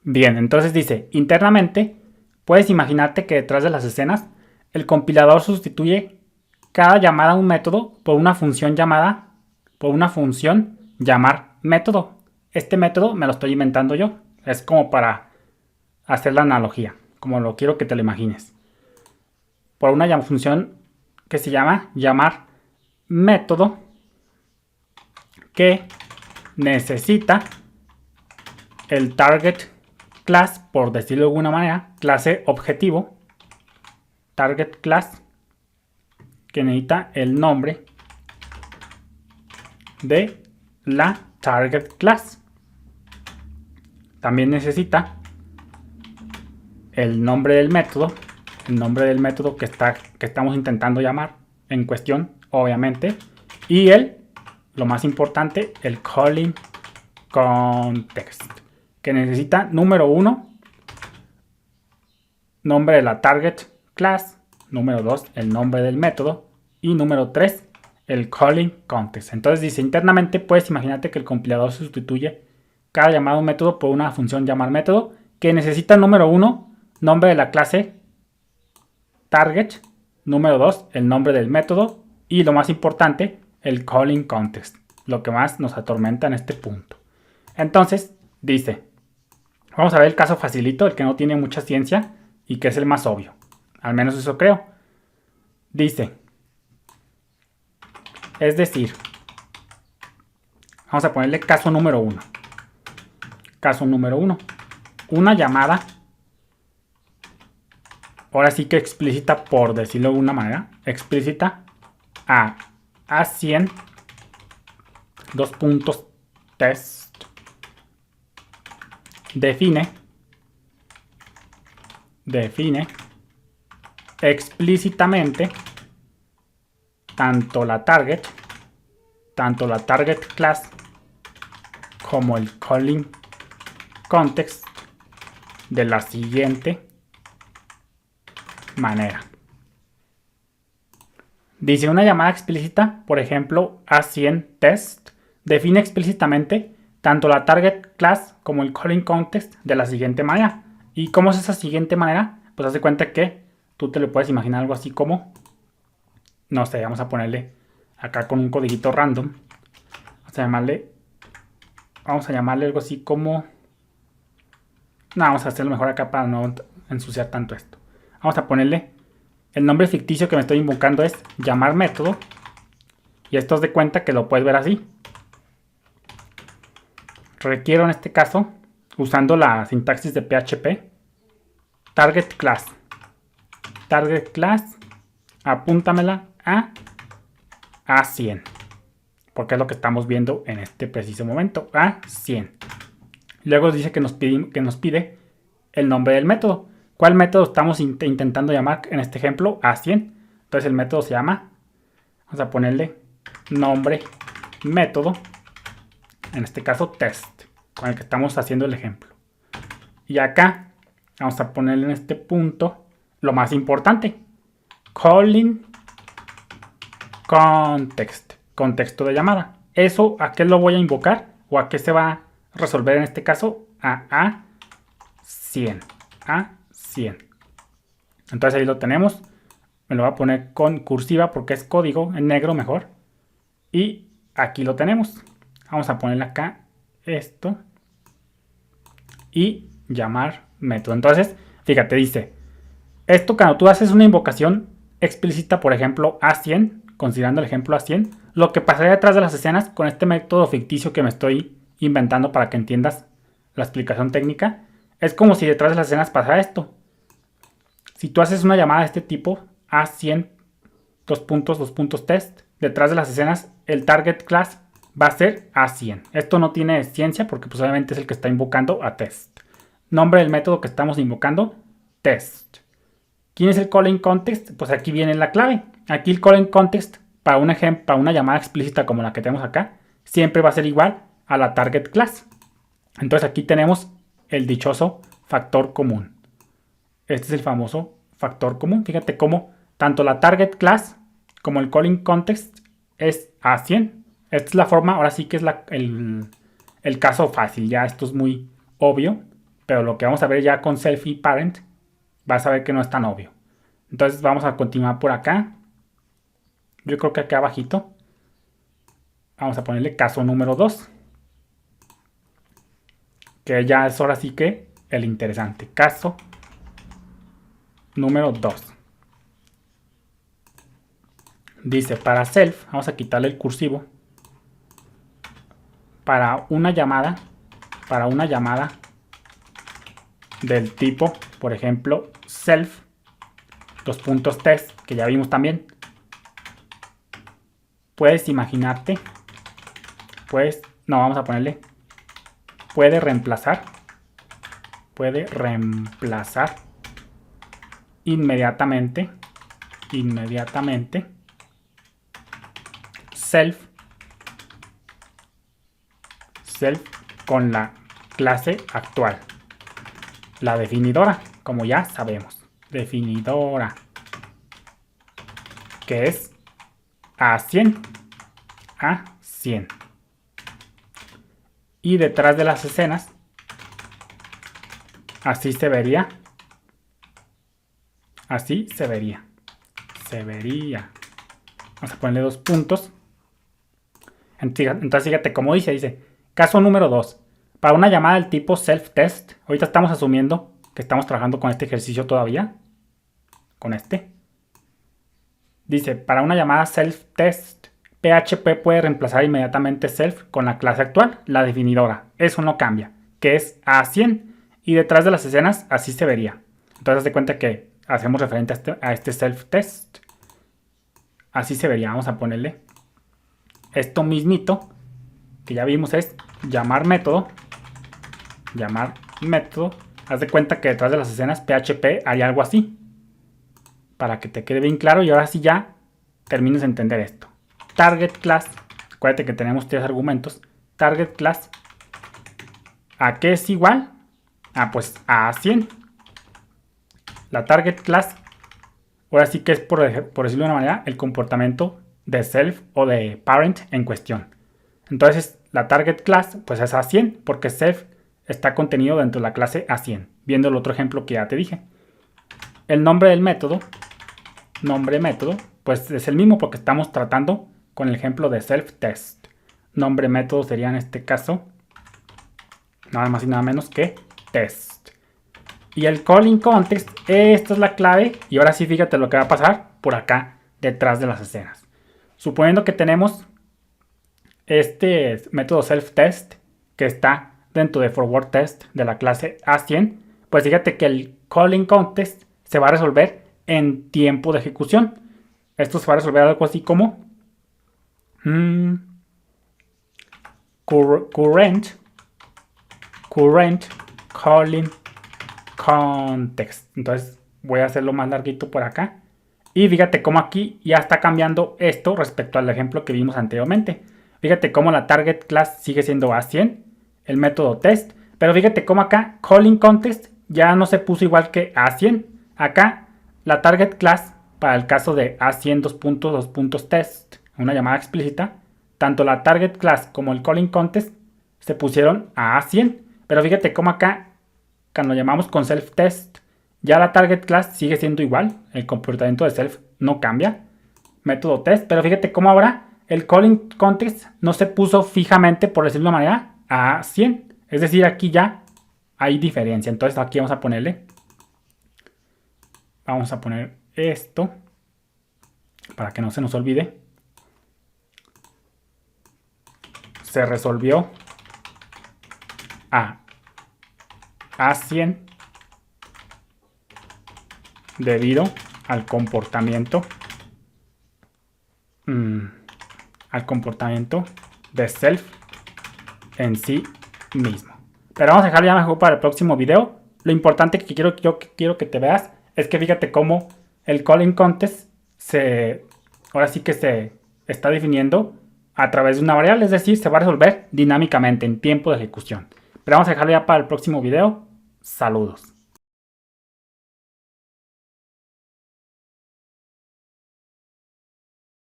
Bien, entonces dice, internamente, puedes imaginarte que detrás de las escenas, el compilador sustituye cada llamada a un método por una función llamar método. Este método me lo estoy inventando yo. Es como para hacer la analogía, como lo quiero que te lo imagines. Por una función que se llama llamar método que necesita el target class, por decirlo de alguna manera, clase objetivo, target class, que necesita el nombre de la target class. También necesita el nombre del método que estamos intentando llamar en cuestión, obviamente, y lo más importante, el calling context, que necesita número 1, nombre de la target class, número 2, el nombre del método, y número 3, el calling context. Entonces dice, internamente puedes imaginarte que el compilador sustituye cada llamado a un método por una función llamar método que necesita número 1, nombre de la clase target, número 2, el nombre del método, y lo más importante, el calling context, lo que más nos atormenta en este punto. Entonces dice, vamos a ver el caso facilito, el que no tiene mucha ciencia y que es el más obvio, al menos eso creo. Dice, es decir, vamos a ponerle caso número 1. Caso número 1, una llamada, ahora sí que explícita, por decirlo de alguna manera, explícita a A100 test define explícitamente tanto la target class como el calling context de la siguiente manera. Dice, una llamada explícita, por ejemplo, A100 test, define explícitamente tanto la target class como el calling context de la siguiente manera. ¿Y cómo es esa siguiente manera? Pues haz de cuenta que tú te lo puedes imaginar algo así como, no sé, vamos a ponerle acá con un codiguito random. Vamos a llamarle algo así como, no, vamos a hacerlo mejor acá para no ensuciar tanto esto. Vamos a ponerle el nombre ficticio que me estoy invocando es llamar método. Y esto es de cuenta que lo puedes ver así. Requiero en este caso, usando la sintaxis de PHP, target class. Target class, apúntamela a A100. Porque es lo que estamos viendo en este preciso momento, A100. Luego dice que nos pide el nombre del método. ¿Cuál método estamos intentando llamar en este ejemplo? A100. Entonces el método se llama, vamos a ponerle nombre método, en este caso test, con el que estamos haciendo el ejemplo. Y acá vamos a ponerle en este punto lo más importante, calling context, contexto de llamada. ¿Eso a qué lo voy a invocar? ¿O a qué se va a resolver en este caso? A A100. A100. Entonces ahí lo tenemos. Me lo voy a poner con cursiva porque es código en negro mejor. Y aquí lo tenemos. Vamos a ponerle acá esto. Y llamar método. Entonces, fíjate, dice, esto cuando tú haces una invocación explícita, por ejemplo, A100, considerando el ejemplo A100, lo que pasaría detrás de las escenas con este método ficticio que me estoy inventando para que entiendas la explicación técnica, es como si detrás de las escenas pasara esto. Si tú haces una llamada de este tipo, A100, test, detrás de las escenas, el target class va a ser A100. Esto no tiene ciencia porque pues obviamente es el que está invocando a test. Nombre del método que estamos invocando, test. ¿Quién es el calling context? Pues aquí viene la clave. Aquí el calling context para una llamada explícita como la que tenemos acá, siempre va a ser igual a la target class. Entonces aquí tenemos el dichoso factor común. Este es el famoso factor común. Fíjate cómo tanto la target class como el calling context es A100. Esta es la forma, ahora sí que es el caso fácil. Ya esto es muy obvio, pero lo que vamos a ver ya con self y parent, vas a ver que no es tan obvio. Entonces vamos a continuar por acá. Yo creo que acá abajito vamos a ponerle caso número 2. Que ya es ahora sí que el interesante. Caso número 2. Dice, para self, vamos a quitarle el cursivo. Para una llamada del tipo, por ejemplo, self, los puntos test, que ya vimos también. Puedes imaginarte, no, vamos a ponerle, puede reemplazar inmediatamente self con la clase actual, la definidora, como ya sabemos, definidora, que es A100, y detrás de las escenas así se vería, vamos a ponerle 2 puntos. Entonces fíjate cómo dice, caso número 2, para una llamada del tipo self-test, ahorita estamos asumiendo que estamos trabajando con este ejercicio todavía, con este. Dice, para una llamada self-test, PHP puede reemplazar inmediatamente self con la clase actual, la definidora. Eso no cambia, que es A100, y detrás de las escenas así se vería. Entonces haz de cuenta que hacemos referente a este self-test. Así se vería, vamos a ponerle esto mismito, que ya vimos es llamar método. Haz de cuenta que detrás de las escenas PHP haría algo así. Para que te quede bien claro y ahora sí ya termines de entender esto. Target class, acuérdate que tenemos 3 argumentos. Target class, ¿a qué es igual? Pues a 100. La target class, ahora sí que es, por decirlo de una manera, el comportamiento de self o de parent en cuestión. Entonces la target class pues es A100 porque self está contenido dentro de la clase A100. Viendo el otro ejemplo que ya te dije. El nombre del método, pues es el mismo porque estamos tratando con el ejemplo de self-test. Nombre método sería en este caso nada más y nada menos que test. Y el calling context, esta es la clave. Y ahora sí fíjate lo que va a pasar por acá detrás de las escenas. Suponiendo que tenemos este método self-test que está dentro de forward test de la clase A100, pues fíjate que el calling context se va a resolver en tiempo de ejecución. Esto se va a resolver algo así como current calling context. Entonces voy a hacerlo más larguito por acá. Y fíjate cómo aquí ya está cambiando esto respecto al ejemplo que vimos anteriormente. Fíjate cómo la target class sigue siendo A100, el método test. Pero fíjate cómo acá calling context ya no se puso igual que A100. Acá la target class para el caso de A100 2 puntos test, una llamada explícita, tanto la target class como el calling context se pusieron a A100. Pero fíjate cómo acá, cuando llamamos con self test, ya la target class sigue siendo igual. El comportamiento de self no cambia. Método test. Pero fíjate cómo ahora el calling context no se puso fijamente, por decirlo de una manera, a 100. Es decir, aquí ya hay diferencia. Entonces aquí vamos a ponerle. Vamos a poner esto. Para que no se nos olvide. Se resolvió a 100. Debido al comportamiento de self en sí mismo. Pero vamos a dejarlo ya mejor para el próximo video. Lo importante que quiero que te veas es que fíjate cómo el calling context ahora sí que se está definiendo a través de una variable, es decir, se va a resolver dinámicamente en tiempo de ejecución. Pero vamos a dejarlo ya para el próximo video. Saludos.